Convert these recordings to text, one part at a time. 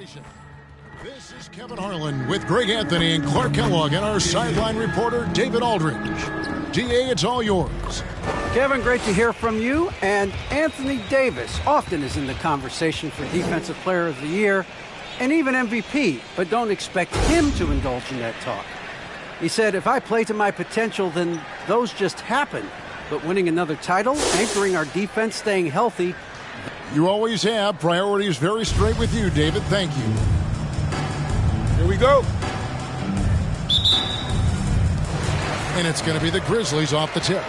This is Kevin Harlan with Greg Anthony and Clark Kellogg and our sideline reporter David Aldridge. DA, it's all yours. Kevin, great to hear from you. And Anthony Davis often is in the conversation for Defensive Player of the Year and even MVP, but don't expect him to indulge in that talk. He said, if I play to my potential, then those just happen. But winning another title, anchoring our defense, staying healthy. You always have. Priorities very straight with you, David. Thank you. Here we go. And it's going to be the Grizzlies off the tip.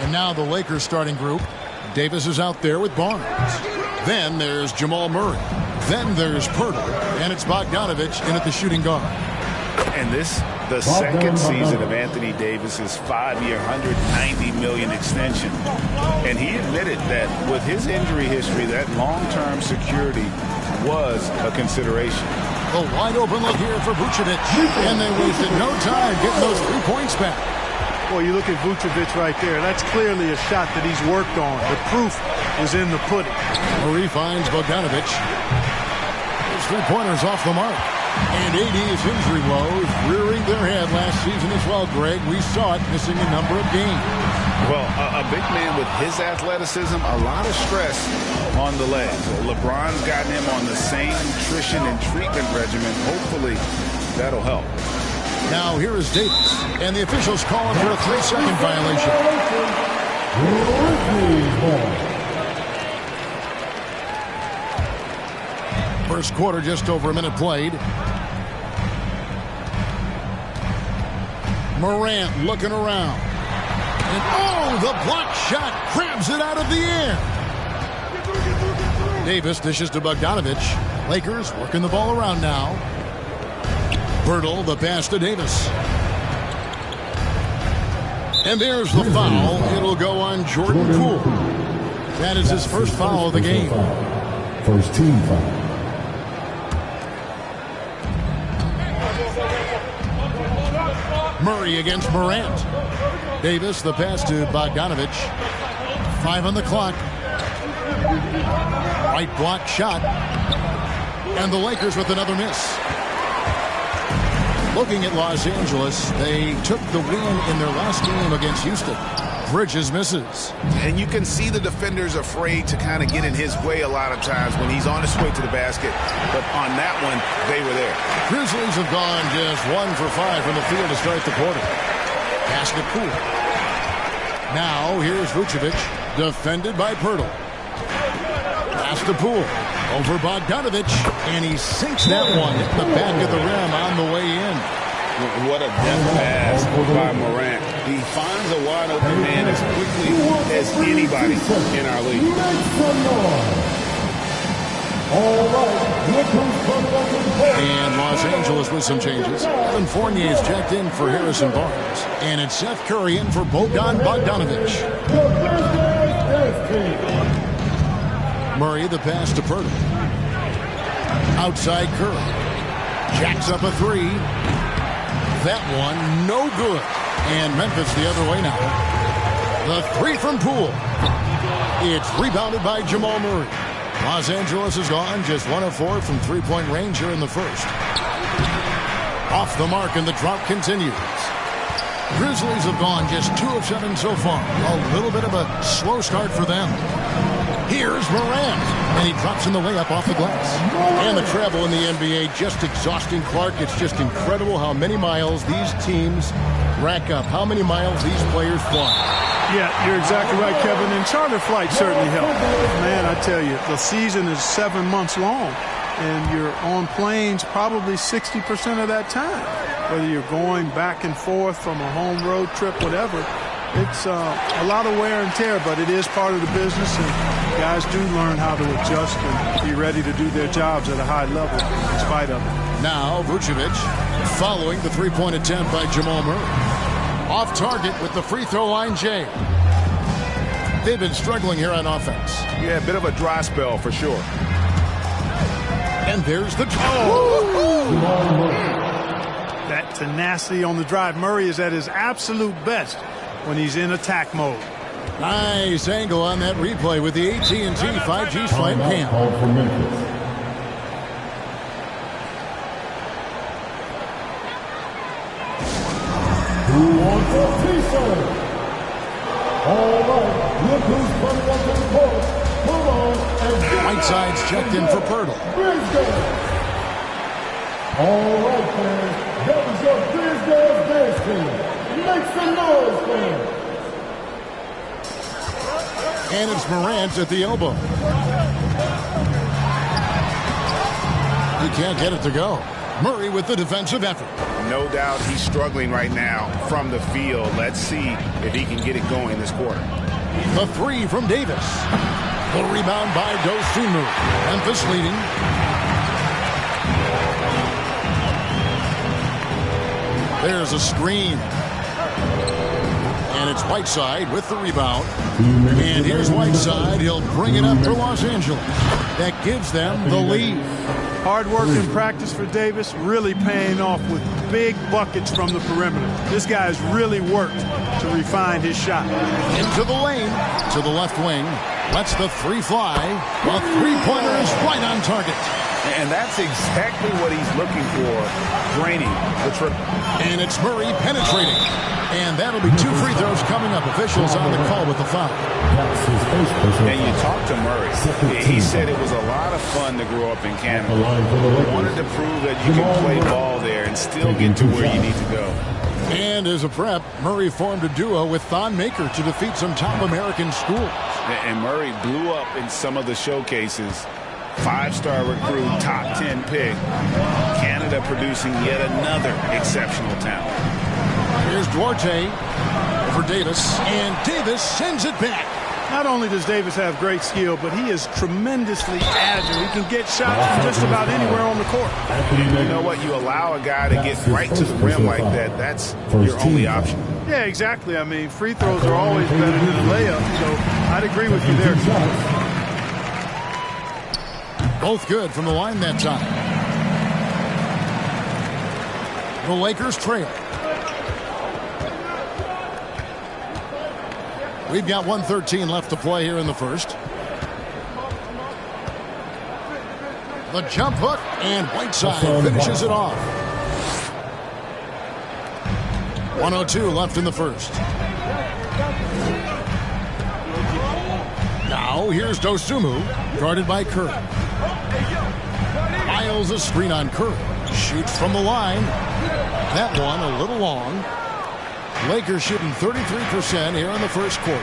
And now the Lakers starting group. Davis is out there with Barnes. Then there's Jamal Murray. Then there's Pirtle. And it's Bogdanovich in at the shooting guard. And this, the second season of Anthony Davis's 5-year, $190 million extension. And he admitted that with his injury history, that long-term security was a consideration. A wide open look here for Vucevic. And they wasted no time getting those 3 points back. Well, you look at Vucevic right there. That's clearly a shot that he's worked on. The proof was in the pudding. Murray finds Bogdanovich. His three-pointers off the mark. And AD's injury woes rearing their head last season as well, Greg. We saw it missing a number of games. Well, a big man with his athleticism, a lot of stress on the legs. LeBron's gotten him on the same nutrition and treatment regimen. Hopefully, that'll help. Now here is Davis, and the officials calling for a 3-second violation. First quarter, just over a minute played. Morant looking around. And oh, the block shot grabs it out of the air. Davis dishes to Bogdanovich. Lakers working the ball around now. Pirtle, the pass to Davis. And there's the foul. It'll go on Jordan Poole. That is his first foul of the game. First team foul. Murray against Morant. Davis, the pass to Bogdanovich. 5 on the clock. Right block shot. And the Lakers with another miss. Looking at Los Angeles, they took the win in their last game against Houston. Bridges misses. And you can see the defenders afraid to kind of get in his way a lot of times when he's on his way to the basket. But on that one, they were there. Grizzlies have gone just 1 for 5 from the field to start the quarter. Pass to Poole. Now here's Vucevic, defended by Pirtle. Pass to Poole. Over Bogdanovich, and he sinks that one at the back of the rim on the way in. What a deft pass by Morant. He finds a wide open man as quickly as anybody in our league. And Los Angeles with some changes. Evan Fournier is checked in for Harrison Barnes. And it's Seth Curry in for Bogdanovich. Murray, the pass to Pirtle. Outside Curry. Jacks up a 3. That one, no good. And Memphis the other way now. The 3 from Poole. It's rebounded by Jamal Murray. Los Angeles is gone just 1 of 4 from three-point range here in the first. Off the mark, and the drought continues. Grizzlies have gone just 2 of 7 so far. A little bit of a slow start for them. Here's Morant, and he drops in the layup off the glass. And the travel in the NBA just exhausting, Clark. It's just incredible how many miles these teams rack up, how many miles these players fly. Yeah, you're exactly right, Kevin. And charter flight certainly helped. Man, I tell you, the season is 7 months long, and you're on planes probably 60% of that time. Whether you're going back and forth from a home road trip, whatever, it's a lot of wear and tear, but it is part of the business, and guys do learn how to adjust and be ready to do their jobs at a high level in spite of it. Now Vucevic following the three-point attempt by Jamal Murray. Off target with the free throw line, Jay. They've been struggling here on offense. Yeah, a bit of a dry spell for sure. And there's the That tenacity on the drive. Murray is at his absolute best when he's in attack mode. Nice angle on that replay with the AT&T 5G slam cam. On for T-Zone. All right, look who's coming up to the court. Come on and get Whiteside's checked in for Pirtle. Brisbane. All right, fans. That was your Brisbane dance team. Make some noise, fans. And it's Morant at the elbow. He can't get it to go. Murray with the defensive effort. No doubt he's struggling right now from the field. Let's see if he can get it going this quarter. The three from Davis. The rebound by Dosunmu. Memphis leading. There's a screen. And it's Whiteside with the rebound. And here's Whiteside. He'll bring it up for Los Angeles. That gives them the lead. Hard work in practice for Davis, really paying off with big buckets from the perimeter. This guy has really worked to refine his shot. Into the lane, to the left wing. Lets the three fly. The three-pointer is right on target. And that's exactly what he's looking for, draining the triple. And it's Murray penetrating. And that'll be two free throws coming up. Officials on the call with the foul. And you talked to Murray. He said it was a lot of fun to grow up in Canada. He wanted to prove that you can play ball there and still get to where you need to go. And as a prep, Murray formed a duo with Thon Maker to defeat some top American schools. And Murray blew up in some of the showcases. Five-star recruit, top 10 pick. Canada producing yet another exceptional talent. Here's Duarte for Davis, and Davis sends it back. Not only does Davis have great skill, but he is tremendously agile. He can get shots from just about anywhere on the court. You know what? You allow a guy to get right to the rim like that, that's your only option. Yeah, exactly. I mean, free throws are always better than a layup, so I'd agree with you there. Both good from the line that time. The Lakers trail. We've got 1:13 left to play here in the first. The jump hook, and Whiteside finishes it off. 1:02 left in the first. Now here's Dosunmu, guarded by Curry. Miles a screen on Curry. Shoots from the line. That one a little long. Lakers shooting 33% here in the first quarter.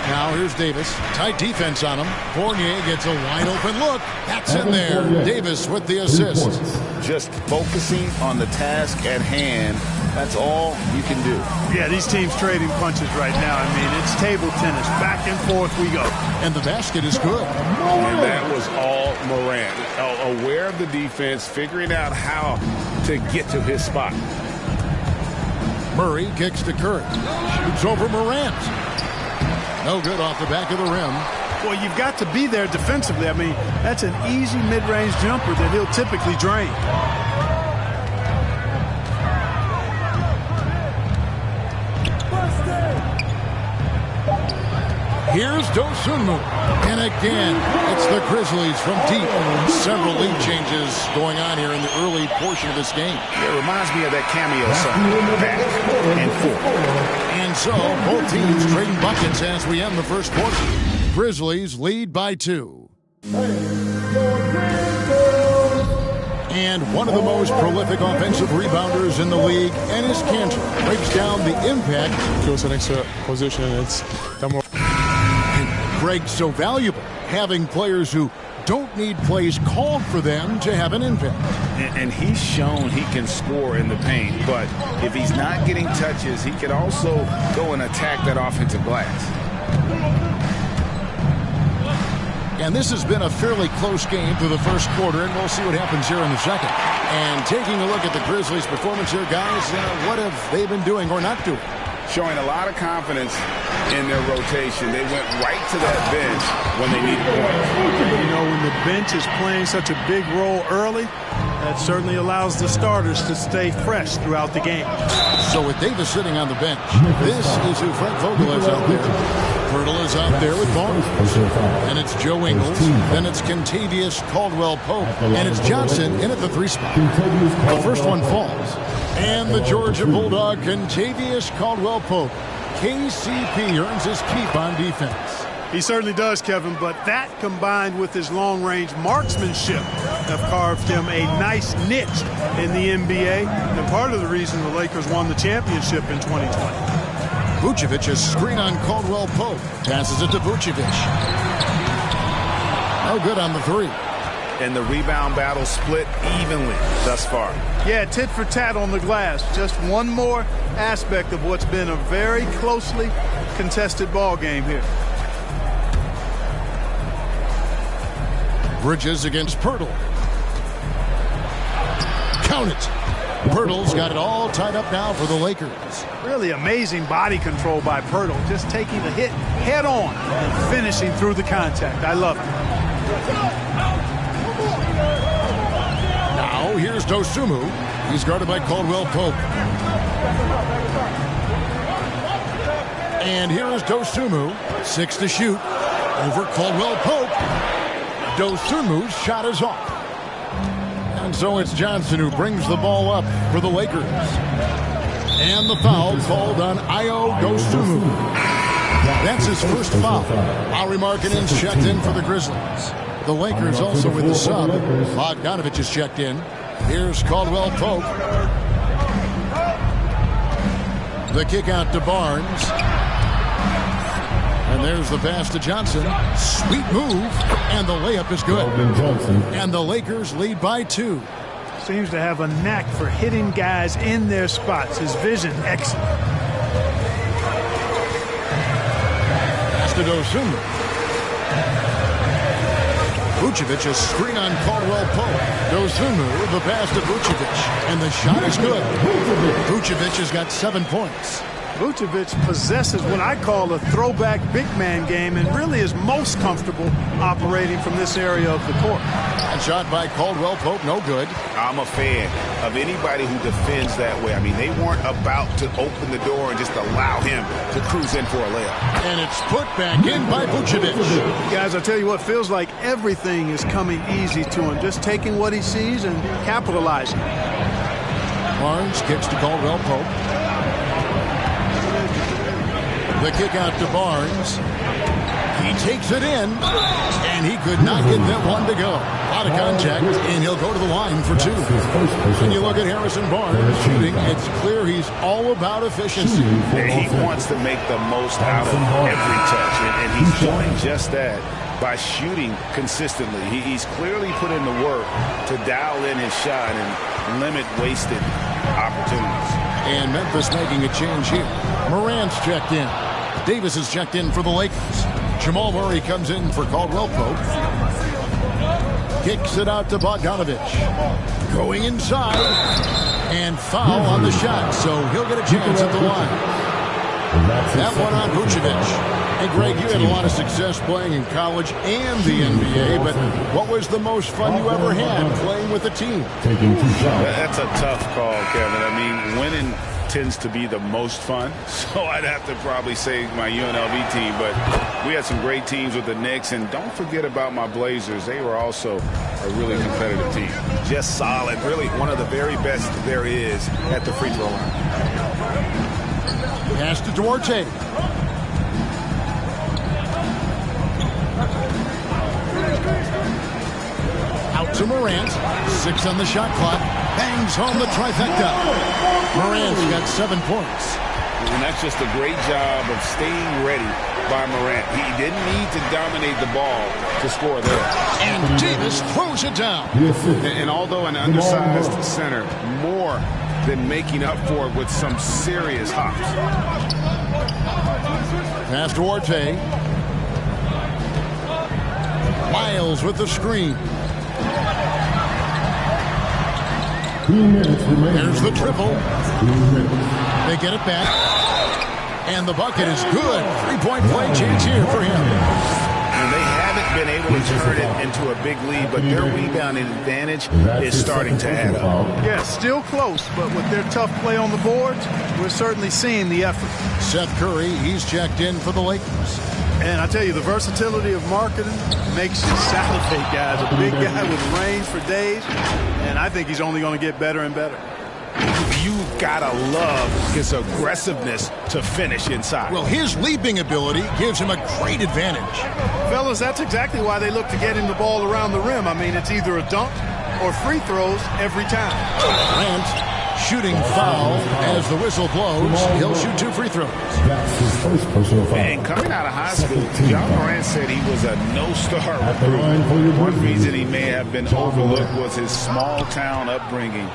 Now here's Davis. Tight defense on him. Fournier gets a wide open look. That's in there. Davis with the assist. Just focusing on the task at hand. That's all you can do. Yeah, these teams trading punches right now. I mean, it's table tennis. Back and forth we go. And the basket is good. And that was all Morant. Aware of the defense, figuring out how to get to his spot. Murray kicks to Curry. Shoots over Morant. No good off the back of the rim. Well, you've got to be there defensively. I mean, that's an easy mid-range jumper that he'll typically drain. Here's Dosunmu. And again, it's the Grizzlies from deep. Several lead changes going on here in the early portion of this game. It reminds me of that cameo song, back and forth. And so, both teams trading buckets as we end the first quarter. Grizzlies lead by 2. And one of the most prolific offensive rebounders in the league, Enes Kanter, breaks down the impact. Goes to the next position, and it's more. Greg's so valuable, having players who don't need plays called for them to have an impact. And he's shown he can score in the paint, but if he's not getting touches, he can also go and attack that offensive glass. And this has been a fairly close game through the first quarter, and we'll see what happens here in the second. And taking a look at the Grizzlies' performance here, guys, what have they been doing or not doing? Showing a lot of confidence in their rotation. They went right to that bench when they needed points. You know, when the bench is playing such a big role early, that certainly allows the starters to stay fresh throughout the game. So with Davis sitting on the bench, this is who Frank Vogel is out there. Pirtle is out there with Barnes. And it's Joe Ingles. Then it's Kentavious Caldwell-Pope. And it's Johnson in at the 3 spot. The first one falls. And the Georgia Bulldog, Kentavious Caldwell-Pope. KCP earns his keep on defense. He certainly does, Kevin, but that combined with his long-range marksmanship have carved him a nice niche in the NBA, and part of the reason the Lakers won the championship in 2020. Vucevic is screen on Caldwell-Pope. Passes it to Vucevic. No good on the 3. And the rebound battle split evenly thus far. Yeah, tit for tat on the glass. Just one more aspect of what's been a very closely contested ball game here. Bridges against Pirtle. Count it. Pirtle's got it all tied up now for the Lakers. Really amazing body control by Pirtle. Just taking the hit head on and finishing through the contact. I love it. Now here's Dosunmu. He's guarded by Caldwell-Pope. And here is Dosunmu. 6 to shoot. Over Caldwell-Pope. Dosunmu's shot is off. And so it's Johnson who brings the ball up for the Lakers. And the foul called on Ayo Dosunmu. That's his first foul. Lauri Markkanen's checked in for the Grizzlies. The Lakers also with the sub. Bogdanovich is checked in. Here's Caldwell-Pope. The kick out to Barnes. And there's the pass to Johnson. Sweet move. And the layup is good. And the Lakers lead by 2. Seems to have a knack for hitting guys in their spots. His vision, excellent. Pass to Dosunmu. Vucevic is screen on Caldwell-Pope. Dosunmu, the pass to Vucevic. And the shot is good. Vucevic has got 7 points. Vucevic possesses what I call a throwback big man game and really is most comfortable operating from this area of the court. And shot by Caldwell-Pope, no good. I'm a fan of anybody who defends that way. I mean, they weren't about to open the door and just allow him to cruise in for a layup. And it's put back in by Vucevic. Guys, I tell you what, feels like everything is coming easy to him. Just taking what he sees and capitalizing. Barnes kicks to Caldwell-Pope. The kick out to Barnes. He takes it in, and he could not get that one to go. A lot of contact, and he'll go to the line for 2. When you look at Harrison Barnes shooting, it's clear he's all about efficiency. He wants to make the most out of every touch, and he's doing just that by shooting consistently. He's clearly put in the work to dial in his shot and limit wasted opportunities. And Memphis making a change here. Morant's checked in. Davis is checked in for the Lakers. Jamal Murray comes in for Caldwell-Pope. Kicks it out to Bogdanovich. Going inside. And foul on the shot, so he'll get a chance at the line. That one on Vucevic. Hey, Greg, you had a lot of success playing in college and the NBA, but what was the most fun you ever had playing with a team? That's a tough call, Kevin. I mean, winning tends to be the most fun, so I'd have to probably say my UNLV team, but we had some great teams with the Knicks, and don't forget about my Blazers. They were also a really competitive team. Just solid, really one of the very best there is at the free throw line. Pass to Duarte. Out to Morant. 6 on the shot clock. Bangs home the trifecta. Morant's got 7 points. And that's just a great job of staying ready by Morant. He didn't need to dominate the ball to score there. And Davis throws it down. And although an undersized center, more than making up for it with some serious hops. Pass to Duarte. Miles with the screen. There's the triple. They get it back. And the bucket is good. Three-point play chance here for him. And they haven't been able to turn it into a big lead, but their rebounding advantage is starting to add up. Yeah, still close, but with their tough play on the boards, we're certainly seeing the effort. Seth Curry, he's checked in for the Lakers. And I tell you, the versatility of marketing makes you salivate, guys. A big guy with range for days, and I think he's only going to get better and better. You gotta love his aggressiveness to finish inside. Well, his leaping ability gives him a great advantage. Fellas, that's exactly why they look to get him the ball around the rim. I mean, it's either a dunk or free throws every time. Grant shooting foul as the whistle blows. He'll shoot 2 free throws. That's his first personal foul. And coming out of high school, John Morant said he was a no-star recruit. One reason he may have been overlooked was his small-town upbringing,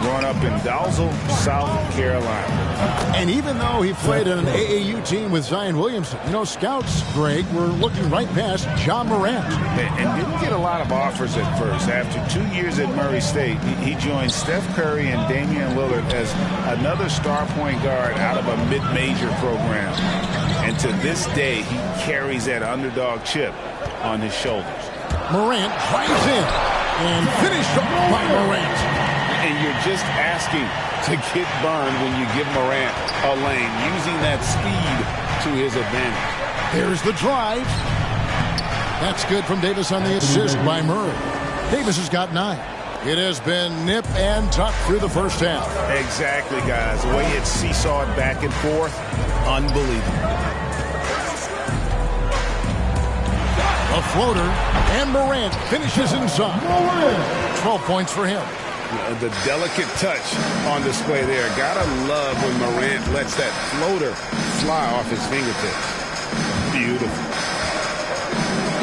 growing up in Dalzell, South Carolina. And even though he played on an AAU team with Zion Williamson, scouts, Greg, were looking right past John Morant. And didn't get a lot of offers at first. After 2 years at Murray State, he joined Steph Curry and Damian Lillard as another star point guard out of a mid-major program. And to this day, he carries that underdog chip on his shoulders. Morant drives in and finished off by Morant. And you're just asking to get burned when you give Morant a lane, using that speed to his advantage. There's the drive. That's good from Davis on the assist by Murray. Davis has got 9. It has been nip and tuck through the first half. Exactly, guys. The way it's seesawed back and forth, unbelievable. A floater, and Morant finishes inside. 12 points for him. The delicate touch on display there. Gotta love when Morant lets that floater fly off his fingertips. Beautiful.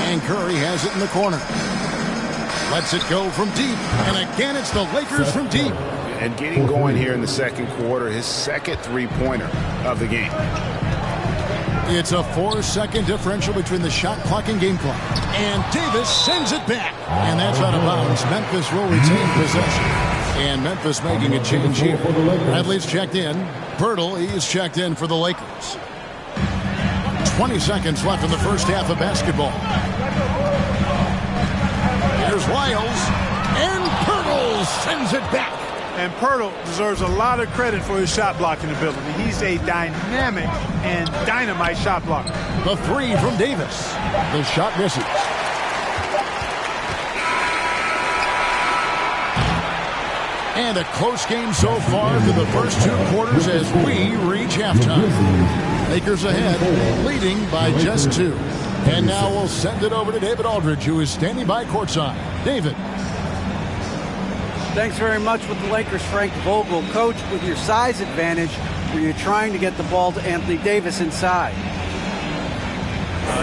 And Curry has it in the corner. Lets it go from deep. And again, it's the Lakers from deep. And getting going here in the second quarter, his second three-pointer of the game. It's a 4-second differential between the shot clock and game clock. And Davis sends it back. And that's out of bounds. Memphis will retain possession. And Memphis making a change here. Bradley's checked in. Pirtle, he's checked in for the Lakers. 20 seconds left in the first half of basketball. Here's Lyles. And Pirtle sends it back. And Pirtle deserves a lot of credit for his shot blocking ability. He's a dynamic and dynamite shot blocker. The 3 from Davis. The shot misses. And a close game so far through the first 2 quarters as we reach halftime. Lakers ahead, leading by just 2. And now we'll send it over to David Aldridge, who is standing by courtside. David. Thanks very much with the Lakers, Frank Vogel. Coach, with your size advantage, were you trying to get the ball to Anthony Davis inside?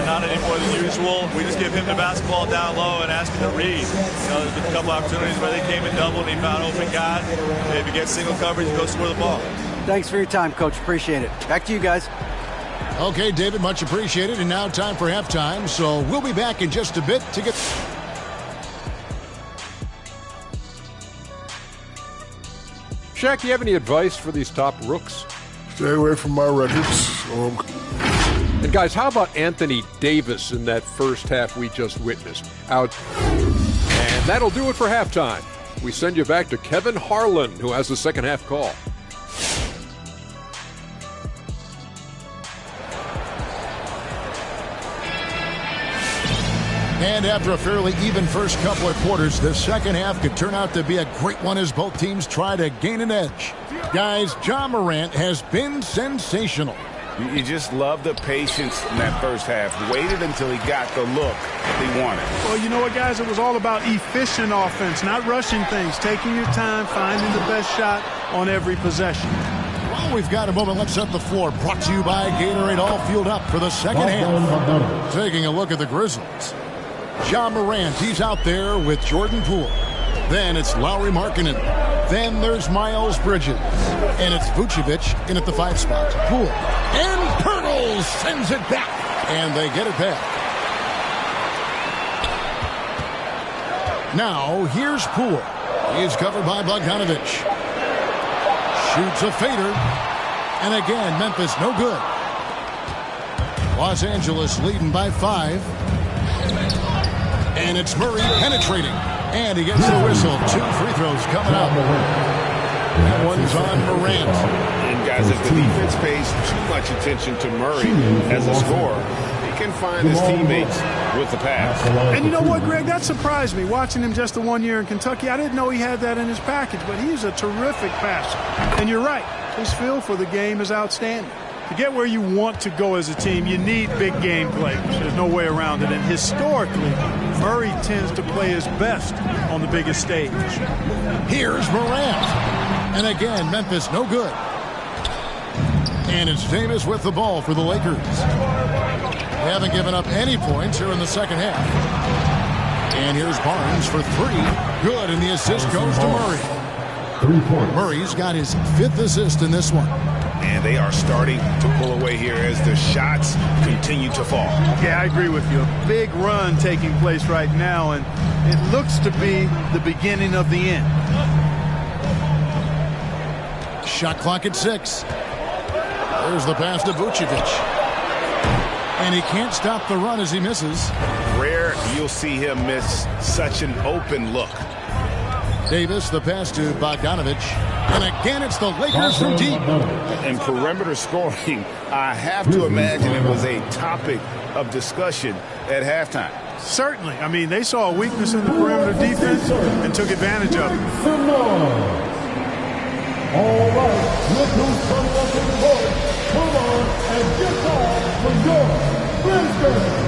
Not any more than usual. We just give him the basketball down low and ask him to read. There's been a couple opportunities where they came in double and he found open guy. If he gets single coverage, he goes score the ball. Thanks for your time, Coach. Appreciate it. Back to you guys. Okay, David, much appreciated. And now time for halftime. So we'll be back in just a bit to get... Shaq, do you have any advice for these top rooks? Stay away from my records. And guys, how about Anthony Davis in that first half we just witnessed? Out. And that'll do it for halftime. We send you back to Kevin Harlan, who has the second half call. And after a fairly even first couple of quarters, the second half could turn out to be a great one as both teams try to gain an edge. Guys, John Morant has been sensational. You just love the patience in that first half. Waited until he got the look he wanted. Well, you know what, guys? It was all about efficient offense, not rushing things, taking your time, finding the best shot on every possession. Well, we've got a moment. Let's set the floor. Brought to you by Gatorade, all fueled up for the second half. Taking a look at the Grizzlies. John Morant, he's out there with Jordan Poole. Then it's Lauri Markkanen. Then there's Miles Bridges. And it's Vucevic in at the 5 spot. Poole. And Pirtle sends it back. And they get it back. Now, here's Poole. He's covered by Bogdanovic. Shoots a fader. And again, Memphis no good. Los Angeles leading by 5. And it's Murray penetrating. And he gets the whistle. 2 free throws coming up. That one's on Morant. And guys, if the defense pays too much attention to Murray as a scorer, he can find his teammates with the pass. And you know what, Greg? That surprised me. Watching him just the 1 year in Kentucky, I didn't know he had that in his package, but he's a terrific passer. And you're right. His feel for the game is outstanding. To get where you want to go as a team, you need big game players. There's no way around it. And historically, Murray tends to play his best on the biggest stage. Here's Morant. And again, Memphis no good. And it's Davis with the ball for the Lakers. They haven't given up any points here in the second half. And here's Barnes for 3. Good, and the assist goes to Murray. 3 points. Murray's got his 5th assist in this one. And they are starting to pull away here as the shots continue to fall. Yeah, I agree with you. A big run taking place right now, and it looks to be the beginning of the end. Shot clock at 6. There's the pass to Vucevic. And he can't stop the run as he misses. Rare you'll see him miss such an open look. Davis, the pass to Bogdanovic. And again, it's the Lakers from deep. And perimeter scoring, I have to imagine it was a topic of discussion at halftime. Certainly. I mean, they saw a weakness in the perimeter defense and took advantage of it. All right, look who's coming up in the court. Come on and get off for your Brisbane.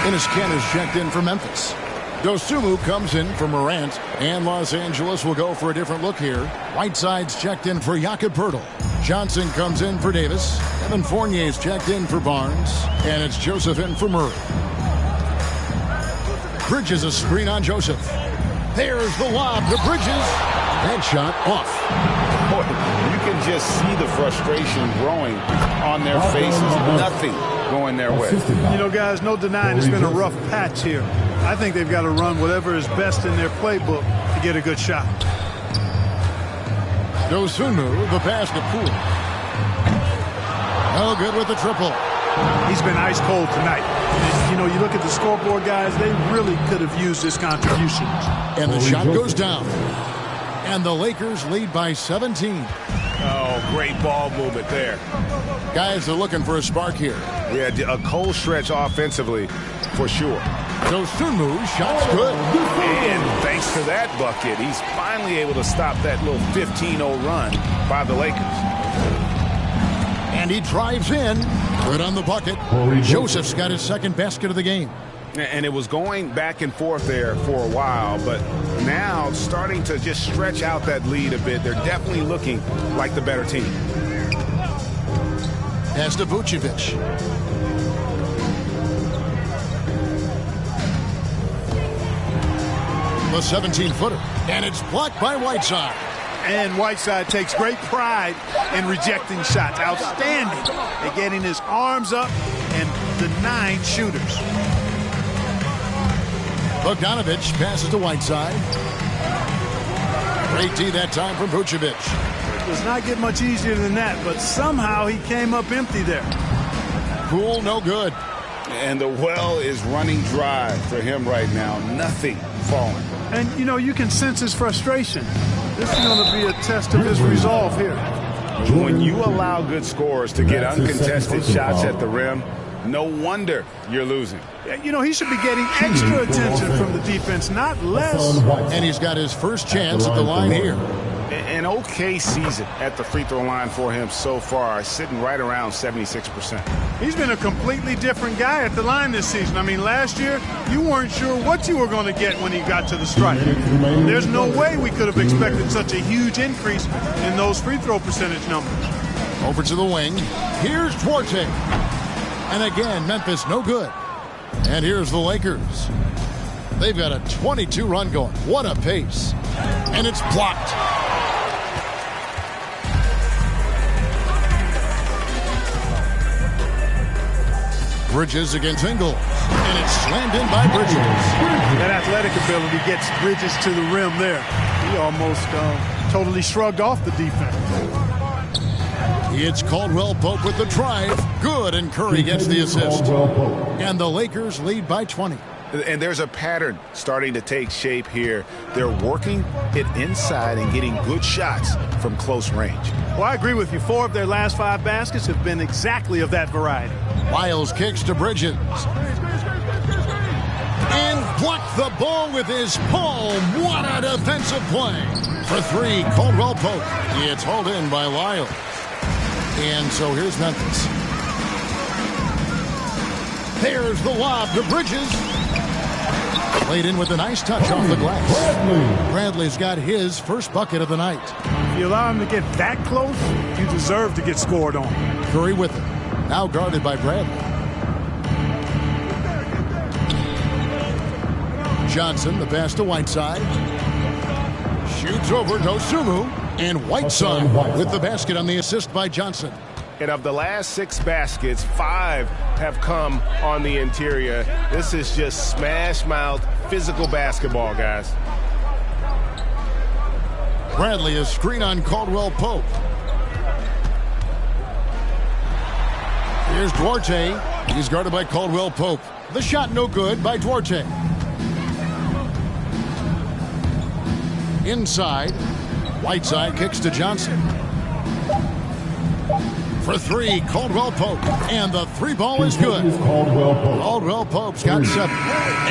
Enes Kanter's checked in for Memphis. Dosunmu comes in for Morant, and Los Angeles will go for a different look here. Whiteside's checked in for Jakob Poeltl. Johnson comes in for Davis. Evan Fournier's checked in for Barnes, and it's Joseph in for Murray. Bridges a screen on Joseph. There's the lob to Bridges. That shot off. Boy, you can just see the frustration growing on their faces. Nothing going their way. You know, guys, no denying it's been a rough patch here. I think they've got to run whatever is best in their playbook to get a good shot. Dosunmu, the pass to Poole. No good with the triple. He's been ice cold tonight. And, you know, you look at the scoreboard, guys, they really could have used his contributions. And the shot goes down. And the Lakers lead by 17. Oh, great ball movement there. Guys are looking for a spark here. Yeah, a cold stretch offensively for sure. Dosunmu, shot's good. And thanks to that bucket, he's finally able to stop that little 15-0 run by the Lakers. And he drives in. Good on the bucket. Joseph's got his second basket of the game. And it was going back and forth there for a while, but now starting to just stretch out that lead a bit. They're definitely looking like the better team. Pass to Vucevic. The 17-footer. And it's blocked by Whiteside. And Whiteside takes great pride in rejecting shots. Outstanding at getting his arms up and denying shooters. Bogdanovic passes to Whiteside. Great D that time from Vucevic. It does not get much easier than that, but somehow he came up empty there. Poole, no good. And the well is running dry for him right now. Nothing falling. And, you know, you can sense his frustration. This is going to be a test of his resolve here. When you allow good scorers to get uncontested shots at the rim, no wonder you're losing. You know, he should be getting extra attention from the defense, not less. And he's got his first chance at the line here. An okay season at the free throw line for him so far, sitting right around 76%. He's been a completely different guy at the line this season. I mean, last year, you weren't sure what you were going to get when he got to the stripe. There's no way we could have expected such a huge increase in those free throw percentage numbers. Over to the wing. Here's Duarte. And again, Memphis no good. And here's the Lakers. They've got a 22-run going. What a pace. And it's blocked. Bridges against Ingles. And it's slammed in by Bridges. That athletic ability gets Bridges to the rim there. He almost totally shrugged off the defense. It's Caldwell Pope with the drive. Good, and Curry gets the assist. And the Lakers lead by 20. And there's a pattern starting to take shape here. They're working it inside and getting good shots from close range. Well, I agree with you. 4 of their last 5 baskets have been exactly of that variety. Miles kicks to Bridges. And blocked the ball with his palm. What a defensive play. For 3, Caldwell Pope. It's hauled in by Lyles. And so here's Memphis. There's the lob to Bridges. Played in with a nice touch off the glass. Bradley's got his first bucket of the night. If you allow him to get that close, you deserve to get scored on. Curry with it. Now guarded by Bradley. Johnson, the pass to Whiteside. Shoots over Dosunmu. And Whiteside with the basket on the assist by Johnson. And of the last 6 baskets, 5 have come on the interior. This is just smash-mouth physical basketball, guys. Bradley, a screen on Caldwell Pope. Here's Duarte. He's guarded by Caldwell Pope. The shot no good by Duarte. Inside. Whiteside kicks to Johnson. For 3, Caldwell Pope. And the 3 ball is good. Caldwell Pope's got 7.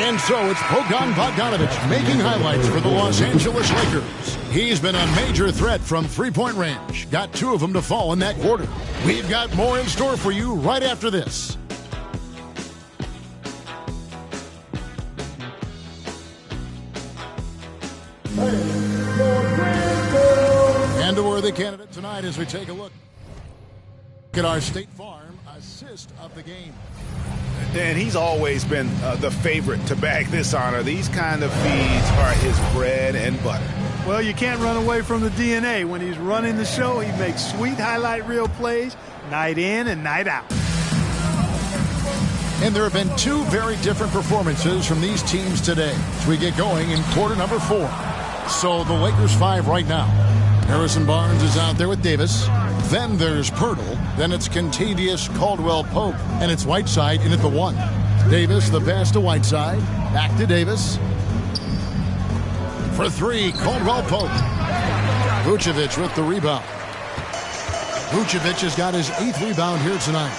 And so it's Bogdan Bogdanović making highlights for the Los Angeles Lakers. He's been a major threat from three-point range. Got 2 of them to fall in that quarter. We've got more in store for you right after this. And a worthy candidate tonight as we take a look at our State Farm assist of the game. And he's always been the favorite to bag this honor. These kind of feeds are his bread and butter. Well, you can't run away from the DNA. When he's running the show, he makes sweet highlight reel plays night in and night out. And there have been 2 very different performances from these teams today as we get going in quarter number 4. So the Lakers 5 right now. Harrison Barnes is out there with Davis. Then there's Pirtle. Then it's Kentavious Caldwell-Pope. And it's Whiteside in at the 1. Davis, the pass to Whiteside. Back to Davis. For 3, Caldwell-Pope. Vucevic with the rebound. Vucevic has got his 8th rebound here tonight.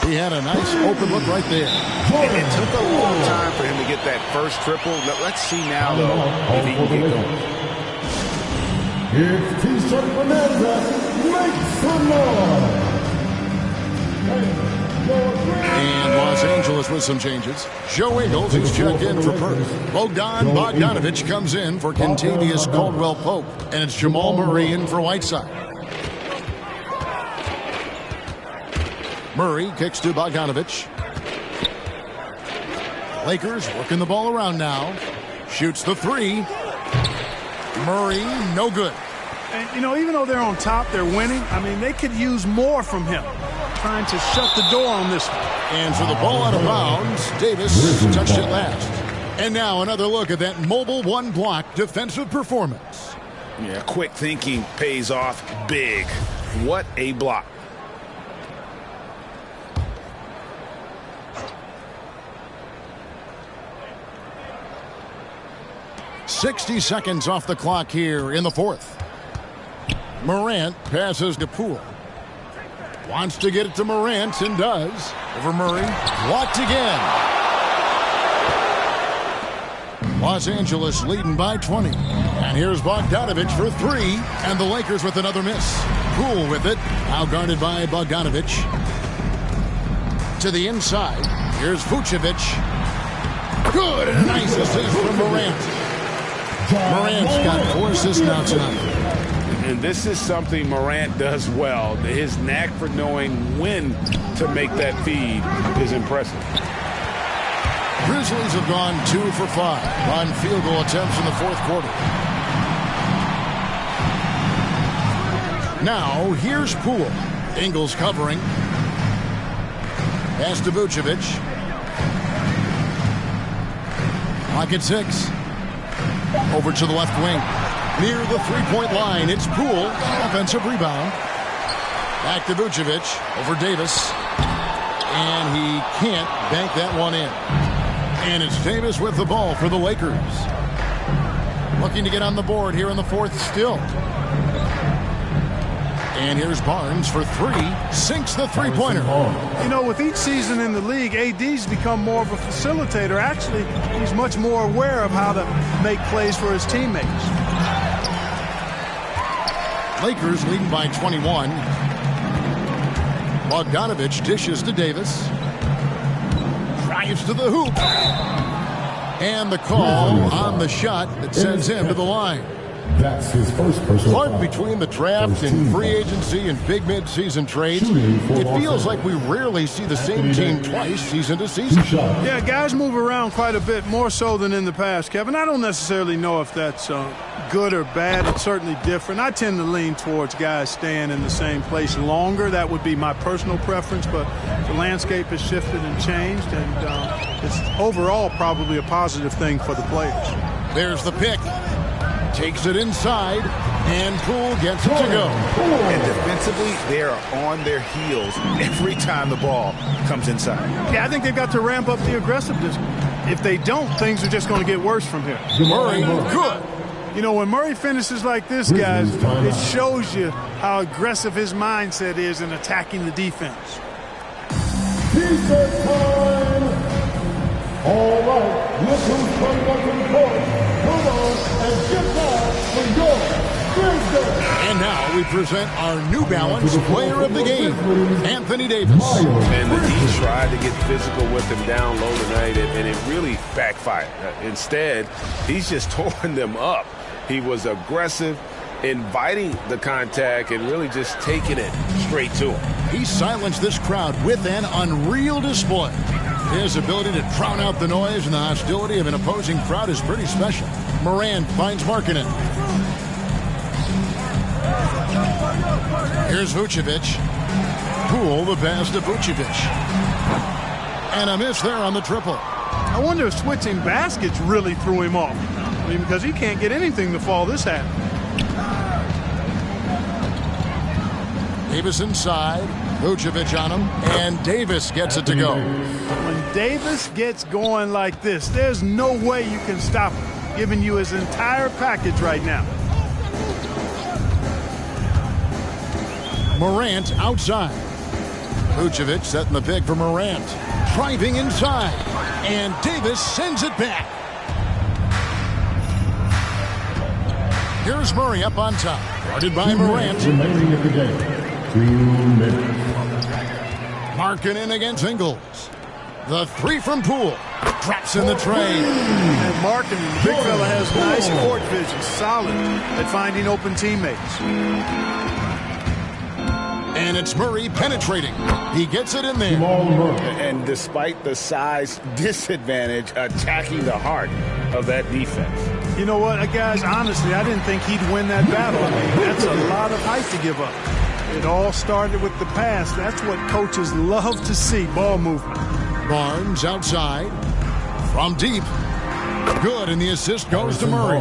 He had a nice open look right there. And it took a long time for him to get that first triple. Let's see now, though, if he can get going. It's T-shirt Bonanza. Make some noise. And Los Angeles with some changes. Joe Ingles is checked in for Perth. Bogdan Bogdanović comes in for Kentavious Caldwell-Pope. And it's Jamal Murray in for Whiteside. Murray kicks to Bogdanović. Lakers working the ball around now. Shoots the 3. Murray, no good. And, you know, even though they're on top, they're winning. I mean, they could use more from him. Trying to shut the door on this one. And so the ball out of bounds. Davis touched it last. And now another look at that mobile 1-block defensive performance. Yeah, quick thinking pays off big. What a block. .60 seconds off the clock here in the 4th. Morant passes to Poole. Wants to get it to Morant and does. Over Murray. Blocked again. Los Angeles leading by 20. And here's Bogdanović for 3. And the Lakers with another miss. Poole with it. Now guarded by Bogdanović. To the inside. Here's Vucevic. Good, and a nice assist from Morant. Morant's got 4 assists now tonight. And this is something Morant does well. His knack for knowing when to make that feed is impressive. Grizzlies have gone 2 for 5 on field goal attempts in the 4th quarter. Now, here's Poole. Ingles covering. Pass to Vucevic. Clock at 6. Over to the left wing. Near the three-point line, it's Poole. Offensive rebound. Back to Vucevic over Davis. And he can't bank that one in. And it's Davis with the ball for the Lakers. Looking to get on the board here in the fourth still. And here's Barnes for three. Sinks the three-pointer. You know, with each season in the league, AD's become more of a facilitator. Actually, he's much more aware of how to make plays for his teammates. Lakers leading by 21. Bogdanovich dishes to Davis. Drives to the hoop. And the call on the shot that sends him to the line. That's his first personal Clark, foul. between the draft and free agency and big mid-season trades, it feels like we rarely see the same team twice season to season. Yeah, guys move around quite a bit, more so than in the past, Kevin. I don't necessarily know if that's good or bad. It's certainly different. I tend to lean towards guys staying in the same place longer. That would be my personal preference, but the landscape has shifted and changed, and it's overall probably a positive thing for the players. There's the pick. Takes it inside, and Poole gets it to go. And defensively, they are on their heels every time the ball comes inside. Yeah, I think they've got to ramp up the aggressiveness. If they don't, things are just going to get worse from here. Murray, good. You know, when Murray finishes like this, guys, it shows you how aggressive his mindset is in attacking the defense. Defense time. All right, look who's coming up in the court. Come on and get down for your Thursday. And now we present our New Balance player of the game, Anthony Davis. And the D tried to get physical with him down low tonight, and it really backfired. Instead, he's just tore them up. He was aggressive, inviting the contact, and really just taking it straight to him. He silenced this crowd with an unreal display. His ability to drown out the noise and the hostility of an opposing crowd is pretty special. Morant finds Markkanen. Here's Vucevic. Poole the pass to Vucevic. And a miss there on the triple. I wonder if switching baskets really threw him off. I mean, because he can't get anything to fall this half. Davis inside. Vucevic on him. And Davis gets it to go. When Davis gets going like this, there's no way you can stop him, giving you his entire package right now. Morant outside. Vucevic setting the pick for Morant. Driving inside. And Davis sends it back. Here's Murray up on top. Guarded by Morant. Remaining in the game. 2 minutes. Markkanen against Ingles. The three from Poole. Drops in the tray. And Markkanen, the big fella, has nice court vision. Solid at finding open teammates. And it's Murray penetrating. He gets it in there. And despite the size disadvantage, attacking the heart of that defense. You know what, guys, honestly, I didn't think he'd win that battle. I mean, that's a lot of height to give up. It all started with the pass. That's what coaches love to see, ball movement. Barnes outside. From deep. Good, and the assist goes to Murray.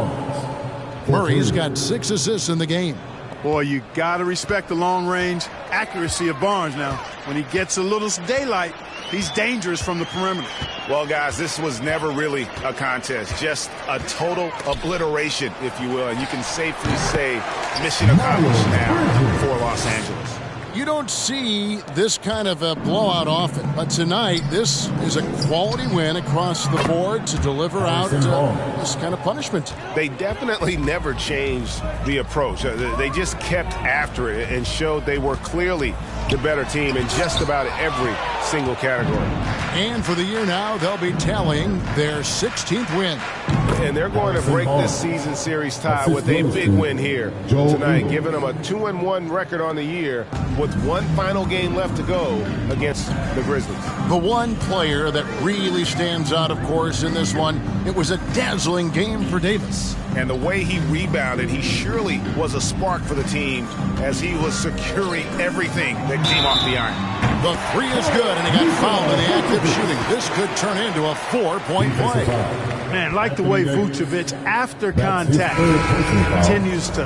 Murray's got 6 assists in the game. Boy, you got to respect the long-range accuracy of Barnes now. When he gets a little daylight, he's dangerous from the perimeter. Well, guys, this was never really a contest. Just a total obliteration, if you will. And you can safely say mission accomplished now for Los Angeles. You don't see this kind of a blowout often, but tonight this is a quality win across the board to deliver out this kind of punishment. They definitely never changed the approach. They just kept after it and showed they were clearly the better team in just about every single category. And for the year now, they'll be tallying their 16th win. And they're going to break this season series tie with a big win here tonight, giving them a 2-1 record on the year with one final game left to go against the Grizzlies. The one player that really stands out, of course, in this one, it was a dazzling game for Davis. And the way he rebounded, he surely was a spark for the team as he was securing everything that came off the iron. The three is good, and he got fouled in the act of shooting. This could turn into a 4-point play. Man, like the way Vucevic, after contact, continues to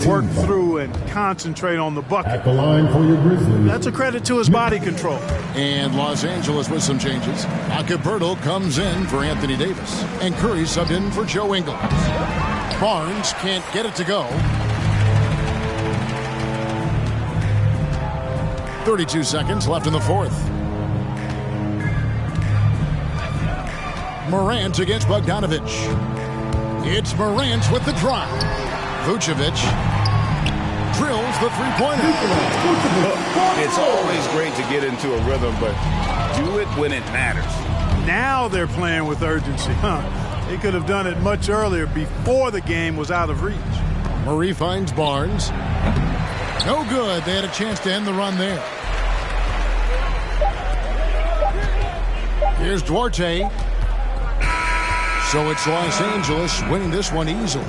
work through and concentrate on the bucket. At the line for your Grizzlies. That's a credit to his body control. And Los Angeles with some changes. Acaberto comes in for Anthony Davis. And Curry subbed in for Joe Ingles. Barnes can't get it to go. 32 seconds left in the fourth. Morant against Bogdanovic. It's Morant with the drive. Vucevic drills the three-pointer. It's always great to get into a rhythm, but do it when it matters. Now they're playing with urgency. They could have done it much earlier, before the game was out of reach. Murray finds Barnes. No good. They had a chance to end the run there. Here's Duarte. So it's Los Angeles winning this one easily.